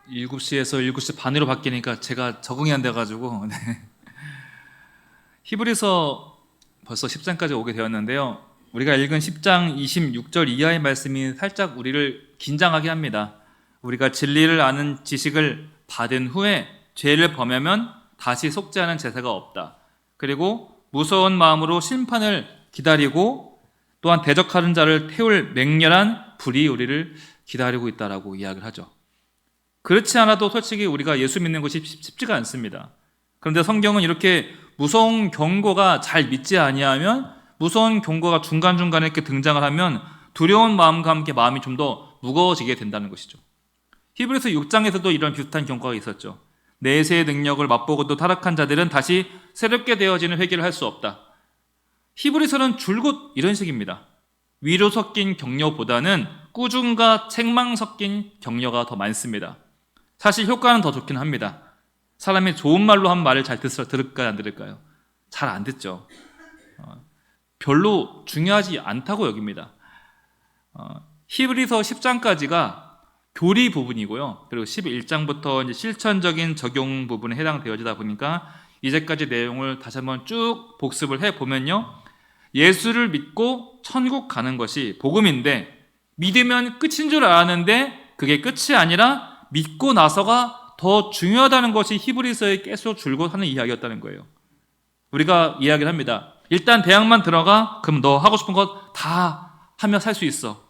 7시에서 7시 반으로 바뀌니까 제가 적응이 안 돼가지고 네. 히브리서 벌써 10장까지 오게 되었는데요. 우리가 읽은 10장 26절 이하의 말씀이 살짝 우리를 긴장하게 합니다. 우리가 진리를 아는 지식을 받은 후에 죄를 범하면 다시 속죄하는 제사가 없다. 그리고 무서운 마음으로 심판을 기다리고 또한 대적하는 자를 태울 맹렬한 불이 우리를 기다리고 있다라고 이야기를 하죠. 그렇지 않아도 솔직히 우리가 예수 믿는 것이 쉽지가 않습니다. 그런데 성경은 이렇게 무서운 경고가 잘 믿지 아니하면, 무서운 경고가 중간중간에 이렇게 등장을 하면 두려운 마음과 함께 마음이 좀 더 무거워지게 된다는 것이죠. 히브리서 6장에서도 이런 비슷한 경고가 있었죠. 내세의 능력을 맛보고도 타락한 자들은 다시 새롭게 되어지는 회개를 할 수 없다. 히브리서는 줄곧 이런 식입니다. 위로 섞인 격려보다는 꾸중과 책망 섞인 격려가 더 많습니다. 사실 효과는 더 좋긴 합니다. 사람이 좋은 말로 한 말을 잘 들을까요, 안 들을까요? 잘 안 듣죠. 별로 중요하지 않다고 여깁니다. 히브리서 10장까지가 교리 부분이고요. 그리고 11장부터 이제 실천적인 적용 부분에 해당되어지다 보니까 이제까지 내용을 다시 한번 쭉 복습을 해보면요. 예수를 믿고 천국 가는 것이 복음인데, 믿으면 끝인 줄 알았는데 그게 끝이 아니라 믿고 나서가 더 중요하다는 것이 히브리서의 계속 줄곧 하는 이야기였다는 거예요. 우리가 이야기를 합니다. 일단 대학만 들어가, 그럼 너 하고 싶은 것 다 하며 살 수 있어.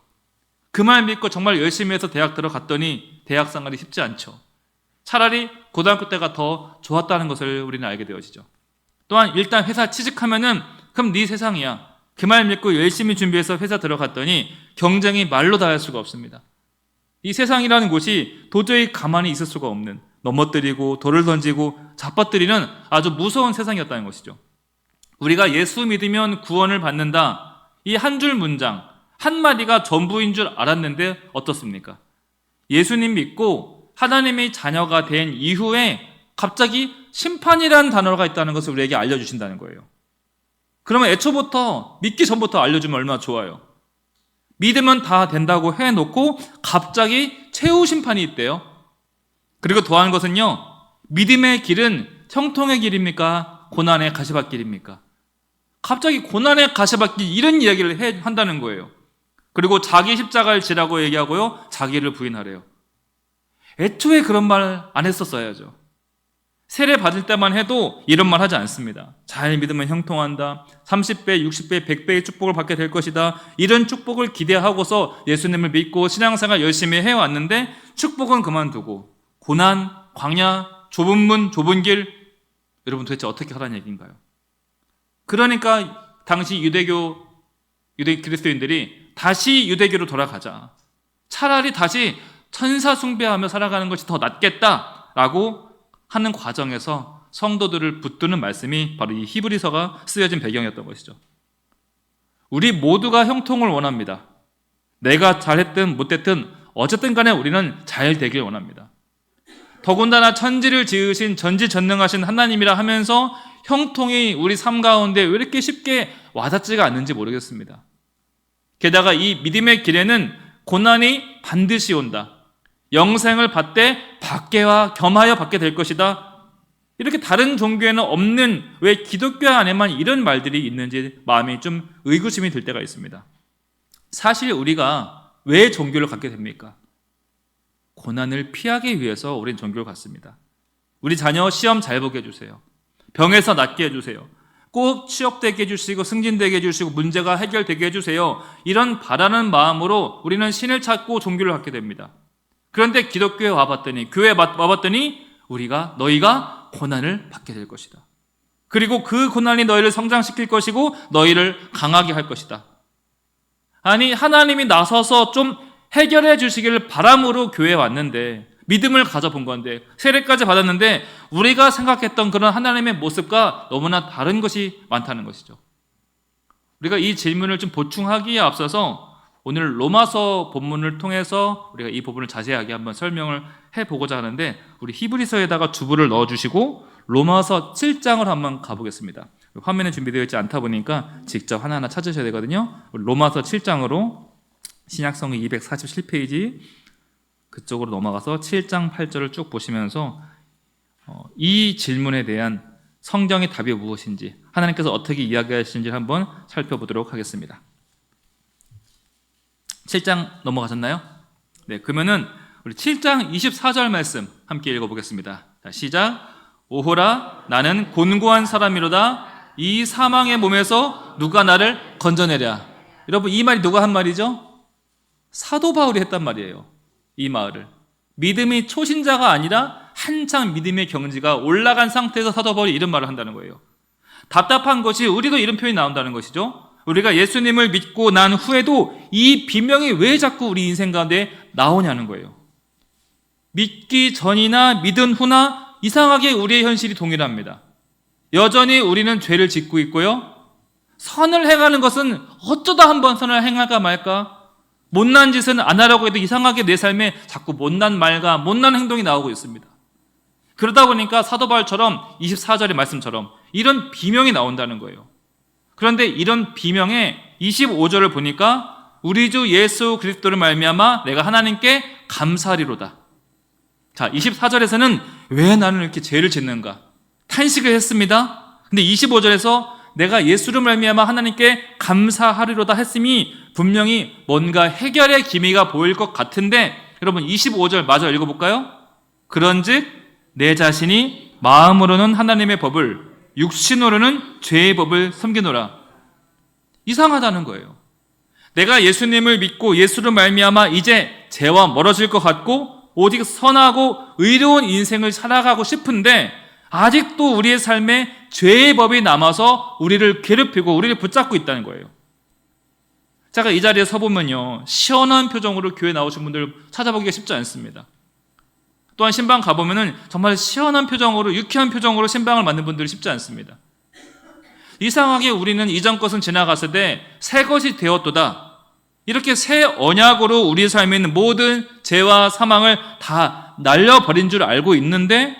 그 말 믿고 정말 열심히 해서 대학 들어갔더니 대학 생활이 쉽지 않죠. 차라리 고등학교 때가 더 좋았다는 것을 우리는 알게 되어지죠. 또한 일단 회사 취직하면은 그럼 네 세상이야. 그 말 믿고 열심히 준비해서 회사 들어갔더니 경쟁이 말로 다 할 수가 없습니다. 이 세상이라는 곳이 도저히 가만히 있을 수가 없는, 넘어뜨리고 돌을 던지고 잡아뜨리는 아주 무서운 세상이었다는 것이죠. 우리가 예수 믿으면 구원을 받는다, 이 한 줄 문장 한마디가 전부인 줄 알았는데 어떻습니까? 예수님 믿고 하나님의 자녀가 된 이후에 갑자기 심판이라는 단어가 있다는 것을 우리에게 알려주신다는 거예요. 그러면 애초부터, 믿기 전부터 알려주면 얼마나 좋아요. 믿으면 다 된다고 해놓고 갑자기 최후 심판이 있대요. 그리고 더한 것은요, 믿음의 길은 형통의 길입니까? 고난의 가시밭길입니까? 갑자기 고난의 가시밭길, 이런 이야기를 한다는 거예요. 그리고 자기 십자가를 지라고 얘기하고요, 자기를 부인하래요. 애초에 그런 말 안 했었어야죠. 세례 받을 때만 해도 이런 말 하지 않습니다. 잘 믿으면 형통한다, 30배, 60배, 100배의 축복을 받게 될 것이다, 이런 축복을 기대하고서 예수님을 믿고 신앙생활 열심히 해왔는데 축복은 그만두고 고난, 광야, 좁은 문, 좁은 길, 여러분 도대체 어떻게 하라는 얘기인가요? 그러니까 당시 유대 그리스도인들이 다시 유대교로 돌아가자, 차라리 다시 천사 숭배하며 살아가는 것이 더 낫겠다라고 하는 과정에서 성도들을 붙드는 말씀이 바로 이 히브리서가 쓰여진 배경이었던 것이죠. 우리 모두가 형통을 원합니다. 내가 잘했든 못했든 어쨌든 간에 우리는 잘 되길 원합니다. 더군다나 천지를 지으신 전지전능하신 하나님이라 하면서 형통이 우리 삶 가운데 왜 이렇게 쉽게 와닿지가 않는지 모르겠습니다. 게다가 이 믿음의 길에는 고난이 반드시 온다, 영생을 받되 받게와 겸하여 받게 될 것이다, 이렇게 다른 종교에는 없는, 왜 기독교 안에만 이런 말들이 있는지 마음이 좀 의구심이 들 때가 있습니다. 사실 우리가 왜 종교를 갖게 됩니까? 고난을 피하기 위해서 우리는 종교를 갖습니다. 우리 자녀 시험 잘 보게 해주세요. 병에서 낫게 해주세요. 꼭 취업되게 해주시고 승진되게 해주시고 문제가 해결되게 해주세요. 이런 바라는 마음으로 우리는 신을 찾고 종교를 갖게 됩니다. 그런데 기독교에 와봤더니, 교회에 와봤더니 너희가 고난을 받게 될 것이다. 그리고 그 고난이 너희를 성장시킬 것이고 너희를 강하게 할 것이다. 아니, 하나님이 나서서 좀 해결해 주시기를 바람으로 교회에 왔는데, 믿음을 가져본 건데, 세례까지 받았는데 우리가 생각했던 그런 하나님의 모습과 너무나 다른 것이 많다는 것이죠. 우리가 이 질문을 좀 보충하기에 앞서서 오늘 로마서 본문을 통해서 우리가 이 부분을 자세하게 한번 설명을 해보고자 하는데, 우리 히브리서에다가 주부를 넣어주시고 로마서 7장을 한번 가보겠습니다. 화면에 준비되어 있지 않다 보니까 직접 하나하나 찾으셔야 되거든요. 로마서 7장으로 신약성의 247페이지, 그쪽으로 넘어가서 7장 8절을 쭉 보시면서 이 질문에 대한 성경의 답이 무엇인지, 하나님께서 어떻게 이야기하시는지 한번 살펴보도록 하겠습니다. 7장 넘어가셨나요? 네, 그러면은 우리 7장 24절 말씀 함께 읽어보겠습니다. 자, 시작. 오호라, 나는 곤고한 사람이로다. 이 사망의 몸에서 누가 나를 건져내랴. 여러분, 이 말이 누가 한 말이죠? 사도 바울이 했단 말이에요. 이 말을 믿음이 초신자가 아니라 한창 믿음의 경지가 올라간 상태에서 사도 바울이 이런 말을 한다는 거예요. 답답한 것이, 우리도 이런 표현이 나온다는 것이죠. 우리가 예수님을 믿고 난 후에도 이 비명이 왜 자꾸 우리 인생 가운데 나오냐는 거예요. 믿기 전이나 믿은 후나 이상하게 우리의 현실이 동일합니다. 여전히 우리는 죄를 짓고 있고요, 선을 행하는 것은 어쩌다 한번 선을 행할까 말까, 못난 짓은 안 하려고 해도 이상하게 내 삶에 자꾸 못난 말과 못난 행동이 나오고 있습니다. 그러다 보니까 사도 바울처럼 24절의 말씀처럼 이런 비명이 나온다는 거예요. 그런데 이런 비명에 25절을 보니까 우리 주 예수 그리스도를 말미암아 내가 하나님께 감사하리로다. 자, 24절에서는 왜 나는 이렇게 죄를 짓는가 탄식을 했습니다. 근데 25절에서 내가 예수를 말미암아 하나님께 감사하리로다 했음이 분명히 뭔가 해결의 기미가 보일 것 같은데, 여러분 25절 마저 읽어볼까요? 그런즉 내 자신이 마음으로는 하나님의 법을, 육신으로는 죄의 법을 섬기노라. 이상하다는 거예요. 내가 예수님을 믿고 예수를 말미암아 이제 죄와 멀어질 것 같고 오직 선하고 의로운 인생을 살아가고 싶은데 아직도 우리의 삶에 죄의 법이 남아서 우리를 괴롭히고 우리를 붙잡고 있다는 거예요. 제가 이 자리에 서보면요, 시원한 표정으로 교회 나오신 분들 찾아보기가 쉽지 않습니다. 또한 신방 가보면은 정말 시원한 표정으로, 유쾌한 표정으로 신방을 맞는 분들이 쉽지 않습니다. 이상하게 우리는 이전 것은 지나갔을 새 것이 되었도다, 이렇게 새 언약으로 우리 삶에 있는 모든 죄와 사망을 다 날려버린 줄 알고 있는데,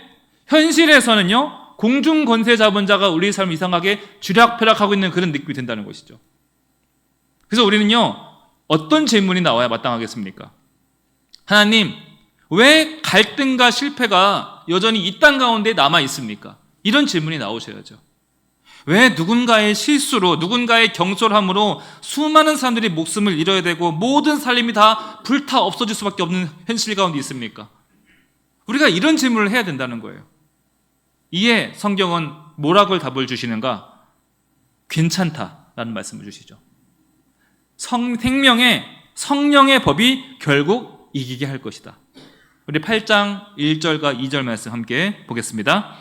현실에서는요, 공중 권세 잡은 자가 우리 삶을 이상하게 쥐락펴락하고 있는 그런 느낌이 든다는 것이죠. 그래서 우리는요, 어떤 질문이 나와야 마땅하겠습니까? 하나님, 왜 갈등과 실패가 여전히 이 땅 가운데 남아 있습니까? 이런 질문이 나오셔야죠. 왜 누군가의 실수로, 누군가의 경솔함으로 수많은 사람들이 목숨을 잃어야 되고 모든 살림이 다 불타 없어질 수밖에 없는 현실 가운데 있습니까? 우리가 이런 질문을 해야 된다는 거예요. 이에 성경은 뭐라고 답을 주시는가? 괜찮다라는 말씀을 주시죠. 생명의 성령의 법이 결국 이기게 할 것이다. 우리 8장 1절과 2절 말씀 함께 보겠습니다.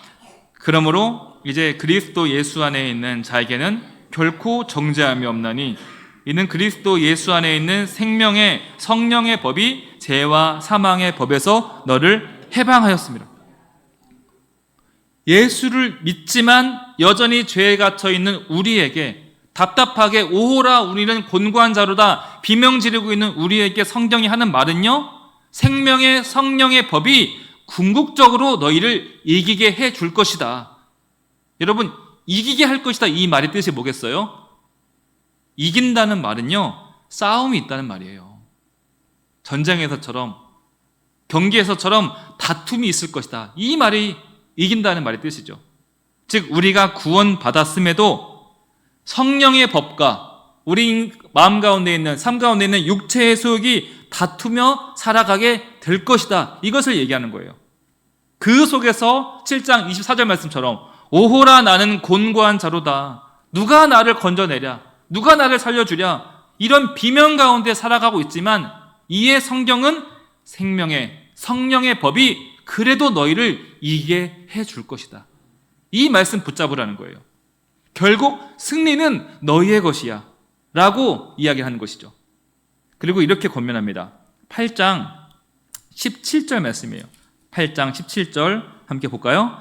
그러므로 이제 그리스도 예수 안에 있는 자에게는 결코 정죄함이 없나니 이는 그리스도 예수 안에 있는 생명의 성령의 법이 죄와 사망의 법에서 너를 해방하였습니다. 예수를 믿지만 여전히 죄에 갇혀 있는 우리에게, 답답하게 오호라 우리는 곤고한 자로다 비명 지르고 있는 우리에게 성경이 하는 말은요, 생명의 성령의 법이 궁극적으로 너희를 이기게 해줄 것이다. 여러분, 이기게 할 것이다, 이 말의 뜻이 뭐겠어요? 이긴다는 말은요, 싸움이 있다는 말이에요. 전쟁에서처럼, 경기에서처럼 다툼이 있을 것이다, 이 말이 이긴다는 말의 뜻이죠. 즉 우리가 구원받았음에도 성령의 법과 우리 마음 가운데 있는, 삶 가운데 있는 육체의 소욕이 다투며 살아가게 될 것이다, 이것을 얘기하는 거예요. 그 속에서 7장 24절 말씀처럼 오호라 나는 곤고한 자로다, 누가 나를 건져내랴, 누가 나를 살려주랴, 이런 비명 가운데 살아가고 있지만 이에 성경은 생명의 성령의 법이 그래도 너희를 이기게 해줄 것이다, 이 말씀 붙잡으라는 거예요. 결국 승리는 너희의 것이야 라고 이야기하는 것이죠. 그리고 이렇게 권면합니다. 8장 17절 말씀이에요. 8장 17절 함께 볼까요?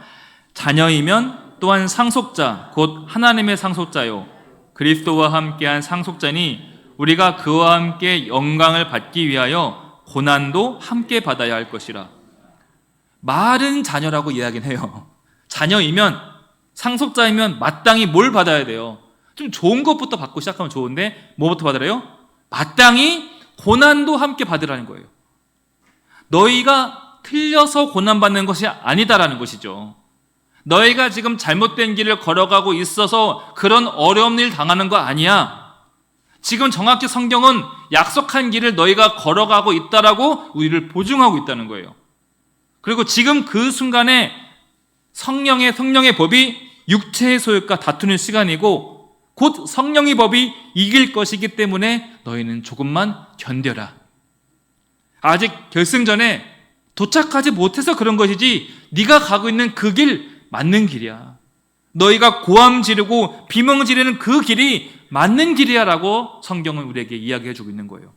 자녀이면 또한 상속자 곧 하나님의 상속자요 그리스도와 함께한 상속자니 우리가 그와 함께 영광을 받기 위하여 고난도 함께 받아야 할 것이라. 말은 자녀라고 이야기는 해요. 자녀이면, 상속자이면 마땅히 뭘 받아야 돼요? 좀 좋은 것부터 받고 시작하면 좋은데 뭐부터 받으래요? 마땅히 고난도 함께 받으라는 거예요. 너희가 틀려서 고난받는 것이 아니다라는 것이죠. 너희가 지금 잘못된 길을 걸어가고 있어서 그런 어려운 일 당하는 거 아니야. 지금 정확히 성경은 약속한 길을 너희가 걸어가고 있다라고 우리를 보증하고 있다는 거예요. 그리고 지금 그 순간에 성령의 법이 육체의 소욕과 다투는 시간이고 곧 성령의 법이 이길 것이기 때문에 너희는 조금만 견뎌라. 아직 결승전에 도착하지 못해서 그런 것이지 네가 가고 있는 그 길 맞는 길이야. 너희가 고함 지르고 비명 지르는 그 길이 맞는 길이야 라고 성경은 우리에게 이야기해 주고 있는 거예요.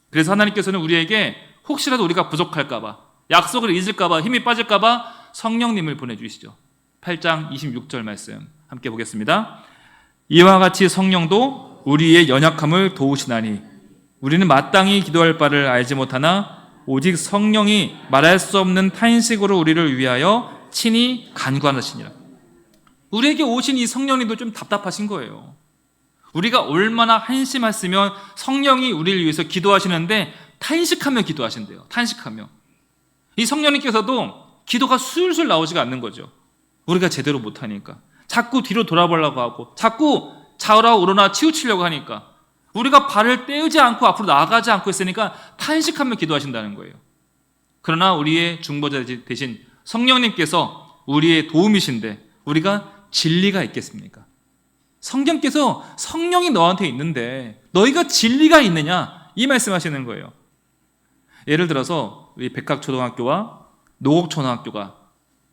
그래서 하나님께서는 우리에게 혹시라도 우리가 부족할까 봐, 약속을 잊을까 봐, 힘이 빠질까 봐 성령님을 보내주시죠. 8장 26절 말씀 함께 보겠습니다. 이와 같이 성령도 우리의 연약함을 도우시나니 우리는 마땅히 기도할 바를 알지 못하나 오직 성령이 말할 수 없는 탄식으로 우리를 위하여 친히 간구하시니라. 우리에게 오신 이 성령님도 좀 답답하신 거예요. 우리가 얼마나 한심했으면 성령이 우리를 위해서 기도하시는데 탄식하며 기도하신대요. 탄식하며. 이 성령님께서도 기도가 술술 나오지가 않는 거죠. 우리가 제대로 못하니까. 자꾸 뒤로 돌아보려고 하고 자꾸 좌우라 우러나 치우치려고 하니까 우리가 발을 떼지 않고 앞으로 나아가지 않고 있으니까 탄식하며 기도하신다는 거예요. 그러나 우리의 중보자 대신 성령님께서 우리의 도움이신데 우리가 진리가 있겠습니까? 성경께서 성령이 너한테 있는데 너희가 진리가 있느냐? 이 말씀하시는 거예요. 예를 들어서 우리 백학초등학교와 노곡초등학교가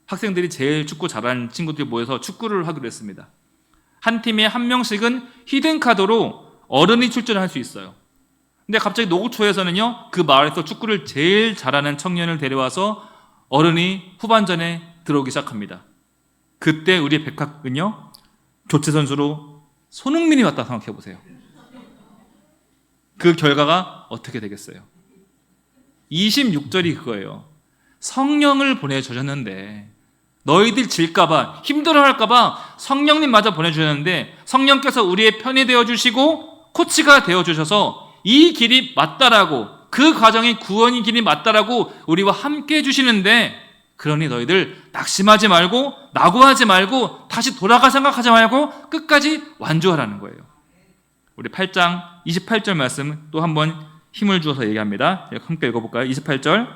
학생들이 제일 축구 잘하는 친구들이 모여서 축구를 하기로 했습니다. 한 팀에 한 명씩은 히든카드로 어른이 출전을 할 수 있어요. 근데 갑자기 노곡초에서는요, 그 마을에서 축구를 제일 잘하는 청년을 데려와서 어른이 후반전에 들어오기 시작합니다. 그때 우리 백학은요, 교체 선수로 손흥민이 왔다 생각해 보세요. 그 결과가 어떻게 되겠어요? 26절이 그거예요. 성령을 보내주셨는데 너희들 질까봐 힘들어할까봐 성령님마저 보내주셨는데 성령께서 우리의 편이 되어주시고 코치가 되어주셔서 이 길이 맞다라고 그 과정이 구원의 길이 맞다라고 우리와 함께 해주시는데 그러니 너희들 낙심하지 말고 낙오하지 말고 다시 돌아가 생각하지 말고 끝까지 완주하라는 거예요. 우리 8장 28절 말씀 또 한번 힘을 주어서 얘기합니다. 함께 읽어볼까요? 28절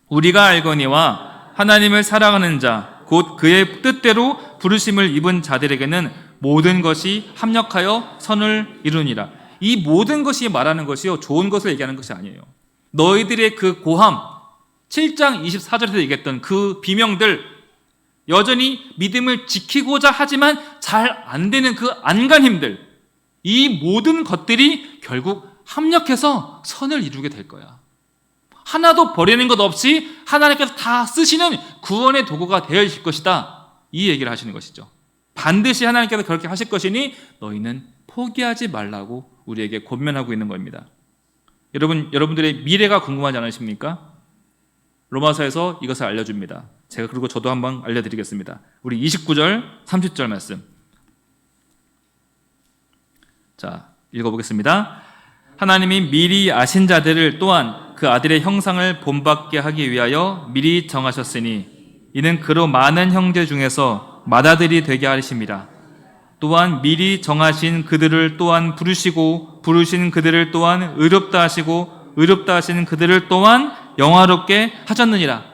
우리가 알거니와 하나님을 사랑하는 자 곧 그의 뜻대로 부르심을 입은 자들에게는 모든 것이 합력하여 선을 이루니라. 이 모든 것이 말하는 것이요 좋은 것을 얘기하는 것이 아니에요. 너희들의 그 고함 7장 24절에서 얘기했던 그 비명들 여전히 믿음을 지키고자 하지만 잘 안 되는 그 안간힘들 이 모든 것들이 결국 합력해서 선을 이루게 될 거야. 하나도 버리는 것 없이 하나님께서 다 쓰시는 구원의 도구가 되어 있을 것이다. 이 얘기를 하시는 것이죠. 반드시 하나님께서 그렇게 하실 것이니 너희는 포기하지 말라고 우리에게 권면하고 있는 겁니다. 여러분들의 미래가 궁금하지 않으십니까? 로마서에서 이것을 알려줍니다. 제가 그리고 저도 한번 알려드리겠습니다. 우리 29절, 30절 말씀. 자, 읽어보겠습니다. 하나님이 미리 아신 자들을 또한 그 아들의 형상을 본받게 하기 위하여 미리 정하셨으니 이는 그로 많은 형제 중에서 맏아들이 되게 하심이라. 또한 미리 정하신 그들을 또한 부르시고 부르신 그들을 또한 의롭다 하시고 의롭다 하시는 그들을 또한 영화롭게 하셨느니라.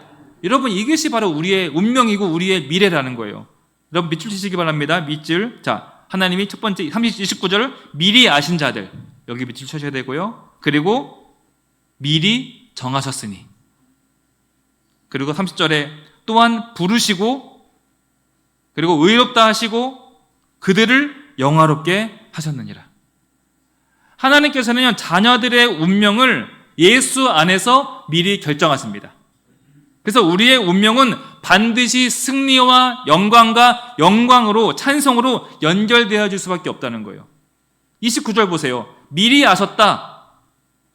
여러분 이것이 바로 우리의 운명이고 우리의 미래라는 거예요. 여러분 밑줄 치시기 바랍니다. 밑줄. 자, 하나님이 첫 번째 29절 미리 아신 자들 여기 밑줄 쳐셔야 되고요. 그리고 미리 정하셨으니 그리고 30절에 또한 부르시고 그리고 의롭다 하시고 그들을 영화롭게 하셨느니라. 하나님께서는 자녀들의 운명을 예수 안에서 미리 결정하십니다. 그래서 우리의 운명은 반드시 승리와 영광과 영광으로 찬송으로 연결되어질 수밖에 없다는 거예요. 29절 보세요. 미리 아셨다.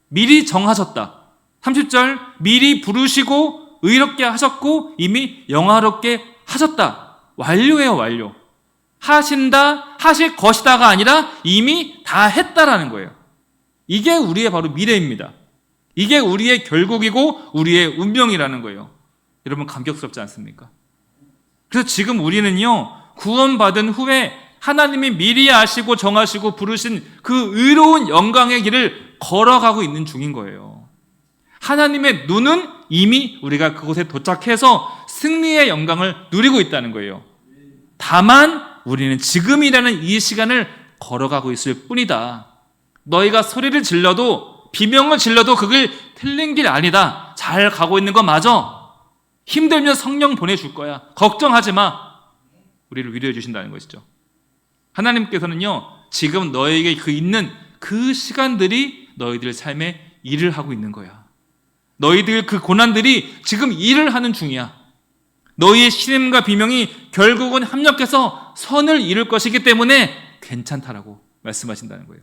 미리 정하셨다. 30절 미리 부르시고 의롭게 하셨고 이미 영화롭게 하셨다. 완료예요. 완료. 하신다, 하실 것이다가 아니라 이미 다 했다라는 거예요. 이게 우리의 바로 미래입니다. 이게 우리의 결국이고 우리의 운명이라는 거예요. 여러분 감격스럽지 않습니까? 그래서 지금 우리는요, 구원받은 후에 하나님이 미리 아시고 정하시고 부르신 그 의로운 영광의 길을 걸어가고 있는 중인 거예요. 하나님의 눈은 이미 우리가 그곳에 도착해서 승리의 영광을 누리고 있다는 거예요. 다만 우리는 지금이라는 이 시간을 걸어가고 있을 뿐이다. 너희가 소리를 질러도, 비명을 질러도 그걸 틀린 길 아니다. 잘 가고 있는 거 맞아. 힘들면 성령 보내줄 거야. 걱정하지 마. 우리를 위로해 주신다는 것이죠. 하나님께서는요, 지금 너에게 있는 그 시간들이 너희들 삶에 일을 하고 있는 거야. 너희들 그 고난들이 지금 일을 하는 중이야. 너희의 신음과 비명이 결국은 합력해서 선을 이룰 것이기 때문에 괜찮다라고 말씀하신다는 거예요.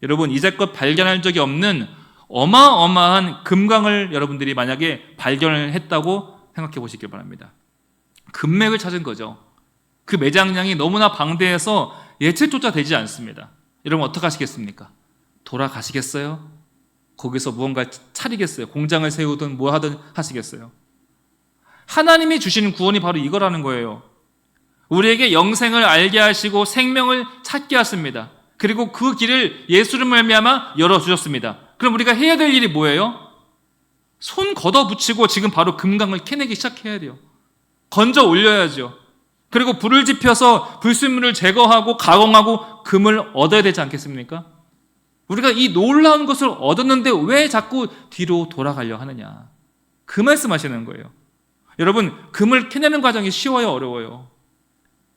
여러분, 이제껏 발견할 적이 없는 어마어마한 금광을 여러분들이 만약에 발견을 했다고 생각해 보시길 바랍니다. 금맥을 찾은 거죠. 그 매장량이 너무나 방대해서 예측조차 되지 않습니다. 여러분 어떻게 하시겠습니까? 돌아가시겠어요? 거기서 무언가 차리겠어요? 공장을 세우든 뭐 하든 하시겠어요? 하나님이 주시는 구원이 바로 이거라는 거예요. 우리에게 영생을 알게 하시고 생명을 찾게 하십니다. 그리고 그 길을 예수를 말미암아 열어주셨습니다. 그럼 우리가 해야 될 일이 뭐예요? 손 걷어붙이고 지금 바로 금강을 캐내기 시작해야 돼요. 건져 올려야죠. 그리고 불을 지펴서 불순물을 제거하고 가공하고 금을 얻어야 되지 않겠습니까? 우리가 이 놀라운 것을 얻었는데 왜 자꾸 뒤로 돌아가려 하느냐? 그 말씀하시는 거예요. 여러분, 금을 캐내는 과정이 쉬워요, 어려워요?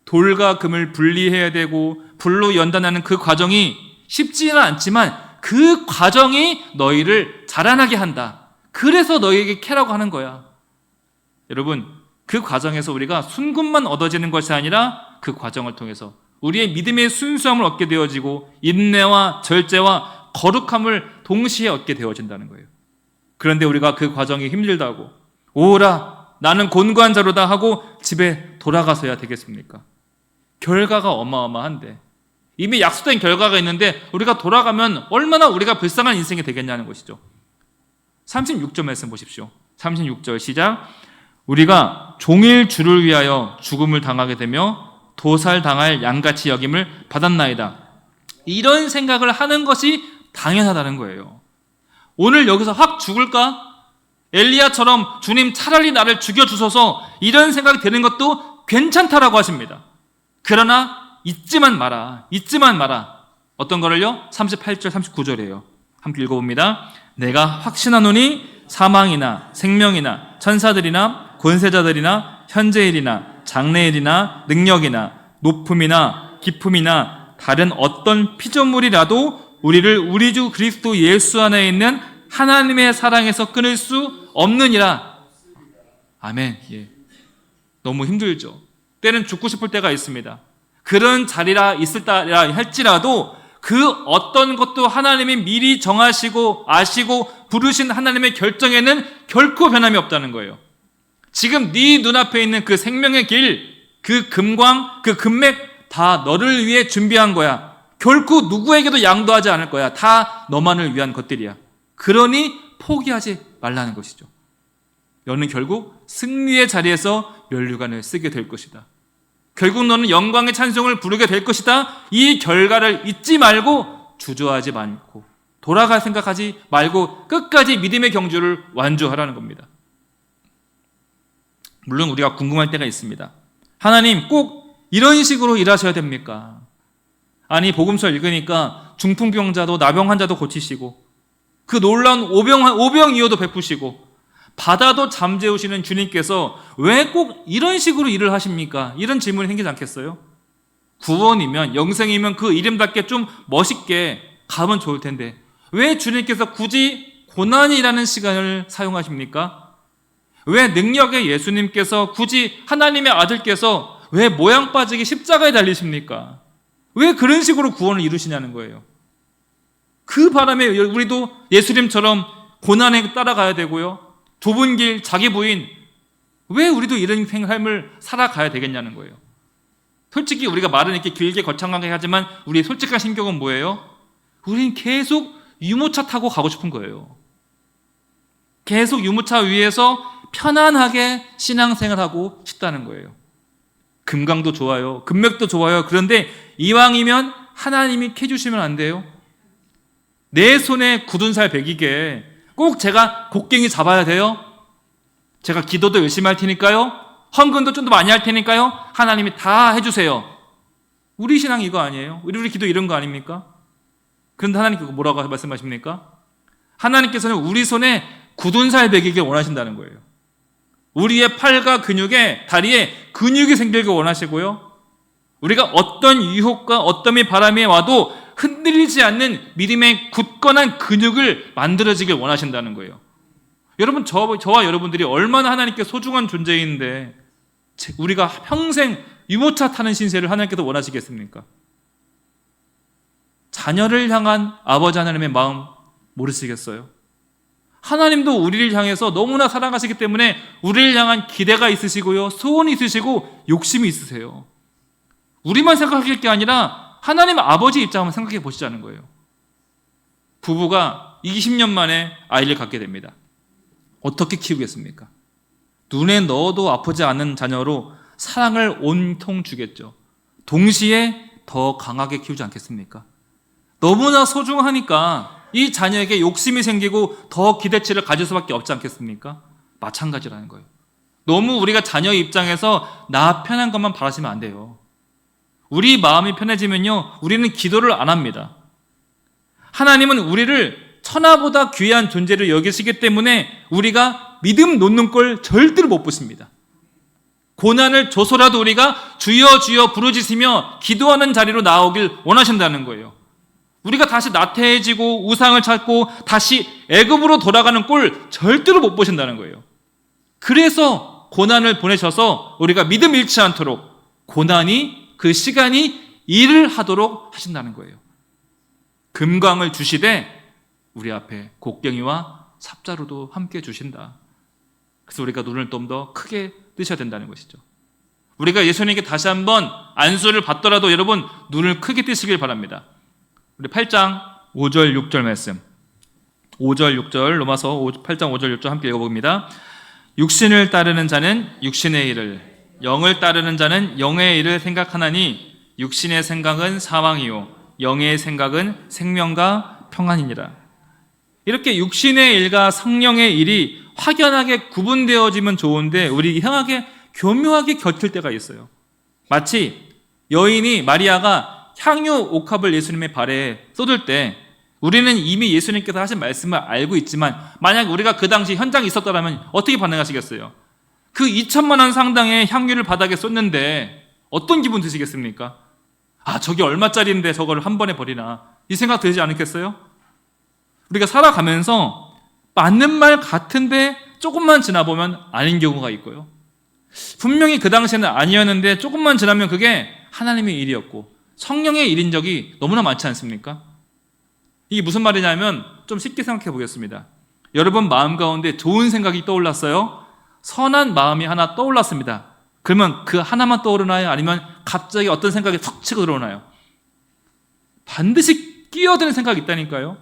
돌과 금을 분리해야 되고 불로 연단하는 그 과정이 쉽지는 않지만 그 과정이 너희를 자라나게 한다. 그래서 너희에게 캐라고 하는 거야. 여러분, 그 과정에서 우리가 순금만 얻어지는 것이 아니라 그 과정을 통해서 우리의 믿음의 순수함을 얻게 되어지고 인내와 절제와 거룩함을 동시에 얻게 되어진다는 거예요. 그런데 우리가 그 과정이 힘들다고 오라 나는 곤고한 자로다 하고 집에 돌아가서야 되겠습니까? 결과가 어마어마한데 이미 약속된 결과가 있는데 우리가 돌아가면 얼마나 우리가 불쌍한 인생이 되겠냐는 것이죠. 36절 말씀 보십시오. 36절 시작. 우리가 종일 주를 위하여 죽음을 당하게 되며 도살당할 양같이 여김을 받았나이다. 이런 생각을 하는 것이 당연하다는 거예요. 오늘 여기서 확 죽을까? 엘리야처럼 주님 차라리 나를 죽여주소서 이런 생각이 드는 것도 괜찮다라고 하십니다. 그러나 잊지만 마라. 어떤 거를요? 38절 39절이에요. 함께 읽어봅니다. 내가 확신하노니 사망이나 생명이나 천사들이나 권세자들이나 현재일이나 장래일이나 능력이나 높음이나 깊음이나 다른 어떤 피조물이라도 우리를 우리 주 그리스도 예수 안에 있는 하나님의 사랑에서 끊을 수 없느니라. 아멘. 예. 너무 힘들죠. 때는 죽고 싶을 때가 있습니다. 그런 자리라 있을다 할지라도 그 어떤 것도 하나님이 미리 정하시고 아시고 부르신 하나님의 결정에는 결코 변함이 없다는 거예요. 지금 네 눈앞에 있는 그 생명의 길, 그 금광, 그 금맥 다 너를 위해 준비한 거야. 결코 누구에게도 양도하지 않을 거야. 다 너만을 위한 것들이야. 그러니 포기하지 말라는 것이죠. 너는 결국 승리의 자리에서 면류관을 쓰게 될 것이다. 결국 너는 영광의 찬송을 부르게 될 것이다. 이 결과를 잊지 말고 주저하지 말고 돌아갈 생각하지 말고 끝까지 믿음의 경주를 완주하라는 겁니다. 물론 우리가 궁금할 때가 있습니다. 하나님 꼭 이런 식으로 일하셔야 됩니까? 아니 복음서 읽으니까 중풍병자도 나병 환자도 고치시고 그 놀라운 오병이어도 베푸시고 바다도 잠재우시는 주님께서 왜 꼭 이런 식으로 일을 하십니까? 이런 질문이 생기지 않겠어요? 구원이면 영생이면 그 이름답게 좀 멋있게 가면 좋을 텐데 왜 주님께서 굳이 고난이라는 시간을 사용하십니까? 왜 능력의 예수님께서 굳이 하나님의 아들께서 왜 모양 빠지게 십자가에 달리십니까? 왜 그런 식으로 구원을 이루시냐는 거예요. 그 바람에 우리도 예수님처럼 고난에 따라가야 되고요. 좁은 길, 자기 부인, 왜 우리도 이런 삶을 살아가야 되겠냐는 거예요. 솔직히 우리가 말은 이렇게 길게 거창하게 하지만 우리의 솔직한 심경은 뭐예요? 우린 계속 유모차 타고 가고 싶은 거예요. 계속 유모차 위에서 편안하게 신앙생활하고 싶다는 거예요. 금강도 좋아요. 금맥도 좋아요. 그런데 이왕이면 하나님이 캐주시면 안 돼요? 내 손에 굳은 살 베기게 꼭 제가 곡괭이 잡아야 돼요? 제가 기도도 열심히 할 테니까요? 헌금도 좀 더 많이 할 테니까요? 하나님이 다 해주세요. 우리 신앙 이거 아니에요? 우리 기도 이런 거 아닙니까? 그런데 하나님께서 뭐라고 말씀하십니까? 하나님께서는 우리 손에 굳은 살 베기길 원하신다는 거예요. 우리의 팔과 근육에, 다리에 근육이 생기길 원하시고요. 우리가 어떤 유혹과 어떤 바람이 와도 흔들리지 않는 믿음의 굳건한 근육을 만들어지길 원하신다는 거예요. 여러분, 저와 여러분들이 얼마나 하나님께 소중한 존재인데 우리가 평생 유모차 타는 신세를 하나님께서 원하시겠습니까? 자녀를 향한 아버지 하나님의 마음 모르시겠어요? 하나님도 우리를 향해서 너무나 사랑하시기 때문에 우리를 향한 기대가 있으시고요, 소원이 있으시고 욕심이 있으세요. 우리만 생각할 게 아니라 하나님 아버지 입장을 생각해 보시자는 거예요. 부부가 20년 만에 아이를 갖게 됩니다. 어떻게 키우겠습니까? 눈에 넣어도 아프지 않은 자녀로 사랑을 온통 주겠죠. 동시에 더 강하게 키우지 않겠습니까? 너무나 소중하니까 이 자녀에게 욕심이 생기고 더 기대치를 가질 수밖에 없지 않겠습니까? 마찬가지라는 거예요. 너무 우리가 자녀의 입장에서 나 편한 것만 바라시면 안 돼요. 우리 마음이 편해지면요, 우리는 기도를 안 합니다. 하나님은 우리를 천하보다 귀한 존재를 여기시기 때문에 우리가 믿음 놓는 걸 절대로 못 보십니다. 고난을 줘서라도 우리가 주여 주여 부르짖으며 기도하는 자리로 나오길 원하신다는 거예요. 우리가 다시 나태해지고 우상을 찾고 다시 애굽으로 돌아가는 꼴 절대로 못 보신다는 거예요. 그래서 고난을 보내셔서 우리가 믿음 잃지 않도록 고난이, 그 시간이 일을 하도록 하신다는 거예요. 금광을 주시되 우리 앞에 곡괭이와 삽자루도 함께 주신다. 그래서 우리가 눈을 좀 더 크게 뜨셔야 된다는 것이죠. 우리가 예수님께 다시 한번 안수를 받더라도 여러분 눈을 크게 뜨시길 바랍니다. 우리 8장 5절 6절 말씀, 5절 6절 로마서 8장 5절 6절 함께 읽어봅니다. 육신을 따르는 자는 육신의 일을, 영을 따르는 자는 영의 일을 생각하나니 육신의 생각은 사망이요 영의 생각은 생명과 평안이니라. 이렇게 육신의 일과 성령의 일이 확연하게 구분되어지면 좋은데 우리 이상하게 교묘하게 겹칠 때가 있어요. 마치 여인이 마리아가 향유 옥합을 예수님의 발에 쏟을 때 우리는 이미 예수님께서 하신 말씀을 알고 있지만 만약 우리가 그 당시 현장에 있었더라면 어떻게 반응하시겠어요? 그 2천만 원 상당의 향유를 바닥에 쏟는데 어떤 기분 드시겠습니까? 아, 저게 얼마짜리인데 저걸 한 번에 버리나, 이 생각 들지 않겠어요? 우리가 살아가면서 맞는 말 같은데 조금만 지나보면 아닌 경우가 있고요, 분명히 그 당시에는 아니었는데 조금만 지나면 그게 하나님의 일이었고 성령의 일인 적이 너무나 많지 않습니까? 이게 무슨 말이냐면 좀 쉽게 생각해 보겠습니다. 여러분 마음 가운데 좋은 생각이 떠올랐어요? 선한 마음이 하나 떠올랐습니다. 그러면 그 하나만 떠오르나요? 아니면 갑자기 어떤 생각이 툭 치고 들어오나요? 반드시 끼어드는 생각이 있다니까요.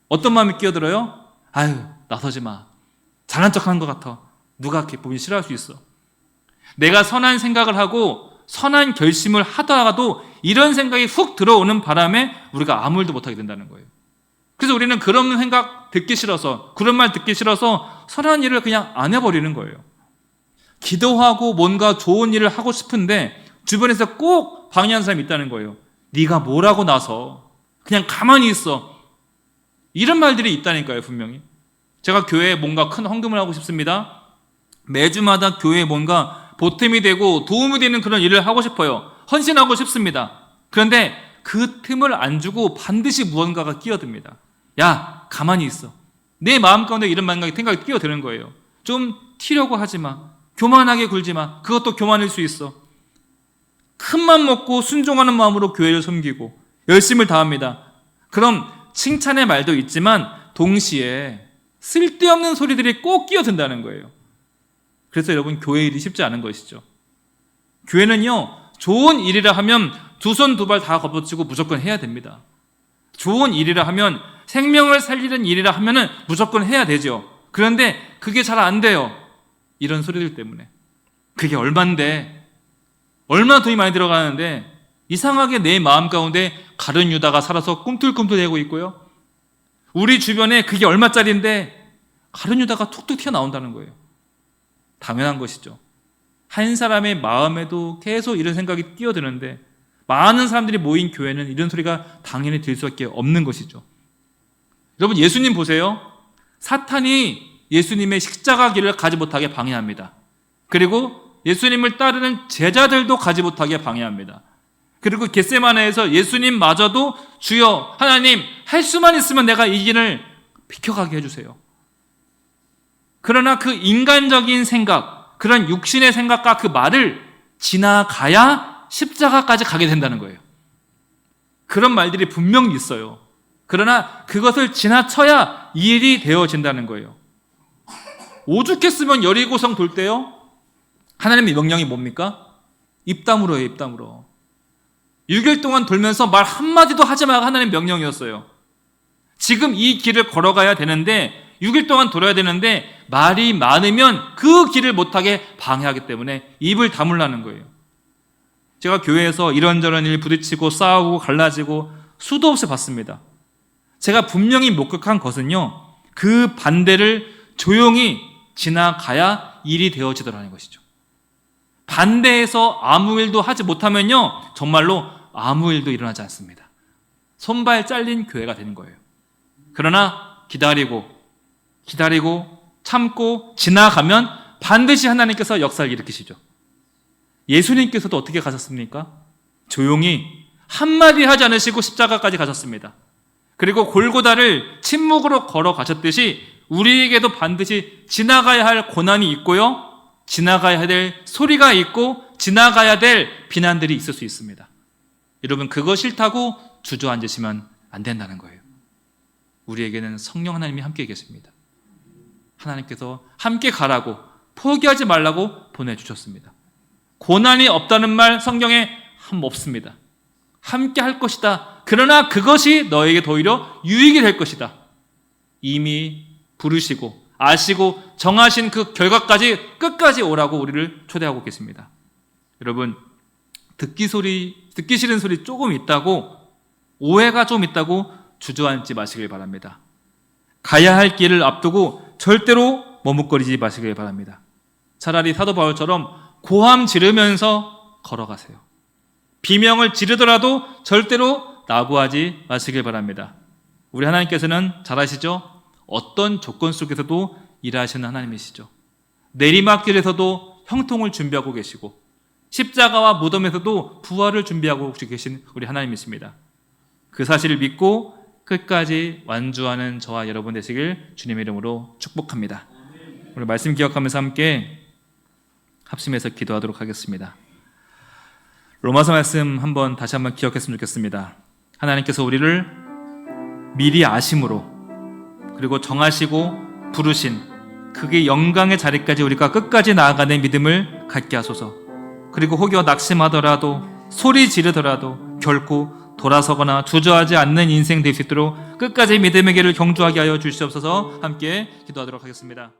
어떤 마음이 끼어들어요? 아유, 나서지 마. 잘난 척하는 것 같아. 누가 이렇게 보면 싫어할 수 있어. 내가 선한 생각을 하고 선한 결심을 하다가도 이런 생각이 훅 들어오는 바람에 우리가 아무 일도 못하게 된다는 거예요. 그래서 우리는 그런 생각 듣기 싫어서, 그런 말 듣기 싫어서 선한 일을 그냥 안 해버리는 거예요. 기도하고 뭔가 좋은 일을 하고 싶은데 주변에서 꼭 방해하는 사람이 있다는 거예요. 네가 뭐라고 나서 그냥 가만히 있어. 이런 말들이 있다니까요, 분명히. 제가 교회에 뭔가 큰 헌금을 하고 싶습니다. 매주마다 교회에 뭔가 보탬이 되고 도움이 되는 그런 일을 하고 싶어요. 헌신하고 싶습니다. 그런데 그 틈을 안 주고 반드시 무언가가 끼어듭니다. 야, 가만히 있어. 내 마음 가운데 이런 생각이 끼어드는 거예요. 좀 튀려고 하지 마. 교만하게 굴지 마. 그것도 교만일 수 있어. 큰맘 먹고 순종하는 마음으로 교회를 섬기고 열심을 다합니다. 그럼 칭찬의 말도 있지만 동시에 쓸데없는 소리들이 꼭 끼어든다는 거예요. 그래서 여러분 교회 일이 쉽지 않은 것이죠. 교회는요, 좋은 일이라 하면 두 손 두 발 다 걷어치고 무조건 해야 됩니다. 좋은 일이라 하면, 생명을 살리는 일이라 하면은 무조건 해야 되죠. 그런데 그게 잘 안 돼요. 이런 소리들 때문에. 그게 얼만데, 얼마나 돈이 많이 들어가는데 이상하게 내 마음 가운데 가룟 유다가 살아서 꿈틀꿈틀대고 있고요. 우리 주변에 그게 얼마짜리인데 가룟 유다가 툭툭 튀어나온다는 거예요. 당연한 것이죠. 한 사람의 마음에도 계속 이런 생각이 뛰어드는데 많은 사람들이 모인 교회는 이런 소리가 당연히 들 수밖에 없는 것이죠. 여러분, 예수님 보세요. 사탄이 예수님의 십자가 길을 가지 못하게 방해합니다. 그리고 예수님을 따르는 제자들도 가지 못하게 방해합니다. 그리고 겟세마네에서 예수님마저도 주여 하나님 할 수만 있으면 내가 이 길을 비켜가게 해주세요. 그러나 그 인간적인 생각, 그런 육신의 생각과 그 말을 지나가야 십자가까지 가게 된다는 거예요. 그런 말들이 분명히 있어요. 그러나 그것을 지나쳐야 이 일이 되어진다는 거예요. 오죽했으면 여리고성 돌 때요, 하나님의 명령이 뭡니까? 입 다물어요. 입 다물어. 6일 동안 돌면서 말 한마디도 하지 말고 하나님의 명령이었어요. 지금 이 길을 걸어가야 되는데 6일 동안 돌아야 되는데 말이 많으면 그 길을 못하게 방해하기 때문에 입을 다물라는 거예요. 제가 교회에서 이런저런 일 부딪히고 싸우고 갈라지고 수도 없이 봤습니다. 제가 분명히 목격한 것은요, 그 반대를 조용히 지나가야 일이 되어지더라는 것이죠. 반대해서 아무 일도 하지 못하면요, 정말로 아무 일도 일어나지 않습니다. 손발 잘린 교회가 되는 거예요. 그러나 기다리고 참고 지나가면 반드시 하나님께서 역사를 일으키시죠. 예수님께서도 어떻게 가셨습니까? 조용히 한마디 하지 않으시고 십자가까지 가셨습니다. 그리고 골고다를 침묵으로 걸어가셨듯이 우리에게도 반드시 지나가야 할 고난이 있고요, 지나가야 될 소리가 있고 지나가야 될 비난들이 있을 수 있습니다. 여러분, 그거 싫다고 주저앉으시면 안 된다는 거예요. 우리에게는 성령 하나님이 함께 계십니다. 하나님께서 함께 가라고, 포기하지 말라고 보내주셨습니다. 고난이 없다는 말 성경에 없습니다. 함께 할 것이다. 그러나 그것이 너에게 더 오히려 유익이 될 것이다. 이미 부르시고 아시고 정하신 그 결과까지 끝까지 오라고 우리를 초대하고 계십니다. 여러분, 듣기 싫은 소리 조금 있다고, 오해가 좀 있다고 주저앉지 마시길 바랍니다. 가야 할 길을 앞두고 절대로 머뭇거리지 마시길 바랍니다. 차라리 사도 바울처럼 고함 지르면서 걸어가세요. 비명을 지르더라도 절대로 나부하지 마시길 바랍니다. 우리 하나님께서는 잘 아시죠? 어떤 조건 속에서도 일하시는 하나님이시죠. 내리막길에서도 형통을 준비하고 계시고 십자가와 무덤에서도 부활을 준비하고 계신 우리 하나님이십니다. 그 사실을 믿고 끝까지 완주하는 저와 여러분 되시길 주님의 이름으로 축복합니다. 오늘 말씀 기억하면서 함께 합심해서 기도하도록 하겠습니다. 로마서 말씀 다시 한번 기억했으면 좋겠습니다. 하나님께서 우리를 미리 아심으로, 그리고 정하시고 부르신 그게 영광의 자리까지 우리가 끝까지 나아가는 믿음을 갖게 하소서. 그리고 혹여 낙심하더라도, 소리 지르더라도 결코 돌아서거나 주저하지 않는 인생 될 수 있도록 끝까지 믿음의 길을 경주하게 하여 주시옵소서. 함께 기도하도록 하겠습니다.